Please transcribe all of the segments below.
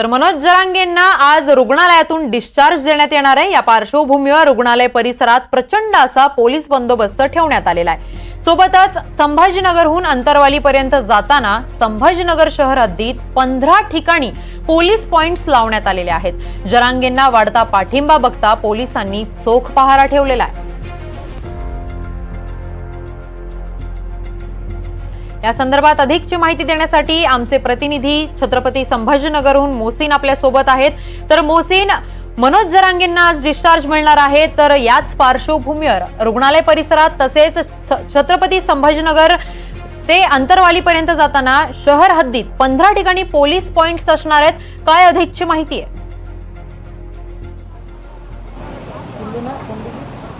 तर मनोज जरांगेंना आज रुग्णालयातून डिस्चार्ज देण्यात येणार आहे। या पार्श्वभूमीवर रुग्णालय परिसरात प्रचंड असा पोलीस बंदोबस्त ठेवण्यात आलेला आहे। सोबतच संभाजीनगरहून अंतरवालीपर्यंत जाताना संभाजीनगर शहर हद्दीत 15 ठिकाणी पोलीस पॉइंट्स लावण्यात आलेले आहेत। जरांगेंना वाढता पाठिंबा बघता पोलिसांनी चोख पहारा ठेवलेला आहे। या संदर्भात अधिकची माहिती देण्यासाठी आमचे प्रतिनिधी छत्रपती संभाजीनगरहून मोहसिन आपल्या सोबत आहेत। तर मोहसिन, मनोज जरांगेंना आज डिस्चार्ज मिळणार आहे, तर याच पार्श्वभूमीवर रुग्णालय परिसरात तसेच छत्रपती संभाजीनगर ते अंतरवालीपर्यंत जाताना शहर हद्दीत 15 ठिकाणी पोलीस पॉइंट्स असणार आहेत। काय अधिकची माहिती आहे?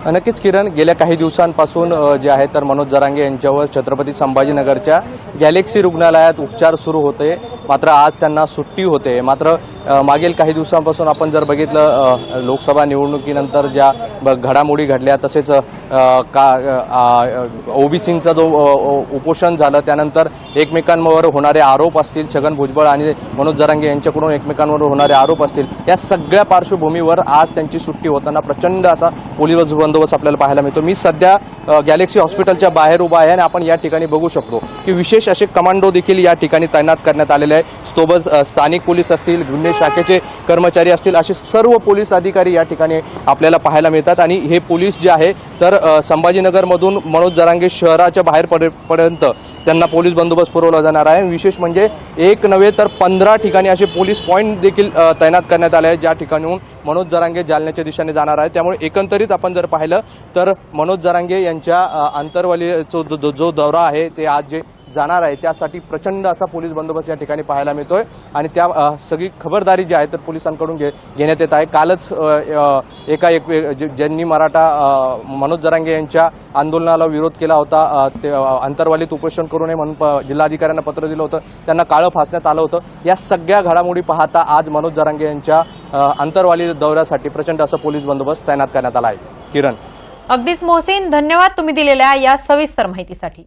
नक्कीच किरण, गेल्या काही दिवसांपासून जे आहे तर मनोज जरांगे यांच्यावर छत्रपती संभाजीनगरच्या गॅलेक्सी रुग्णालयात उपचार सुरू होते, मात्र आज त्यांना सुट्टी होते। मात्र मागील काही दिवसांपासून आपण जर बघितलं लोकसभा निवडणुकीनंतर ज्या घडामोडी घडल्या, तसेच ओबीसींचा जो उपोषण झालं, त्यानंतर एकमेकांवर होणारे आरोप असतील, छगन भुजबळ आणि मनोज जरांगे यांच्याकडून एकमेकांवर होणारे आरोप असतील, या सगळ्या पार्श्वभूमीवर आज त्यांची सुट्टी होताना प्रचंड असा पोलीस बंदोबस्त आपल्याला पाहायला मिळतो। मी सध्या गॅलेक्सी हॉस्पिटलच्या बाहेर उभा आहे आणि आपण या ठिकाणी बघू शकतो की विशेष असे कमांडो देखील या ठिकाणी तैनात करण्यात आलेले आहे। सोबत स्थानिक पोलीस असतील, गुन्हे शाखेचे कर्मचारी असतील, असे सर्व पोलीस अधिकारी या ठिकाणी आपल्याला पाहायला मिळतात। आणि हे पोलीस जे आहे तर संभाजीनगरमधून मनोज जरांगे शहराच्या बाहेर पर्यंत त्यांना पोलीस बंदोबस्त पुरवला जाणार आहे। विशेष म्हणजे एक नव्हे तर 15 ठिकाणी असे पोलीस पॉइंट देखील तैनात करण्यात आले आहेत, ज्या ठिकाणून मनोज जरांगे जालन्याच्या दिशेने जाणार आहे। त्यामुळे एकंदरीत आपण जर पाहिलं तर मनोज जरांगे यांच्या अंतरवालीचा जो दौरा आहे ते आज जे जाणार आहे त्यासाठी प्रचंड असा पोलीस बंदोबस्त या ठिकाणी पाहायला मिळतोय आणि त्या सगळी खबरदारी जी आहे तर पोलिसांकडून घेण्यात येत आहे। कालच ज्यांनी मनोज जरांगे यांच्या आंदोलनाला विरोध केला होता, ते अंतरवालीत उपोषण करू नये म्हणून जिल्हाधिकाऱ्यांना पत्र दिलं होतं, त्यांना काळं फासण्यात आलं होतं। या सगळ्या घडामोडी पाहता आज मनोज जरांगे यांच्या अंतरवाली दौऱ्यासाठी प्रचंड असा पोलीस बंदोबस्त तैनात करण्यात आला आहे। किरण, अगदीच मोहसिन, धन्यवाद तुम्ही दिलेल्या या सविस्तर माहितीसाठी।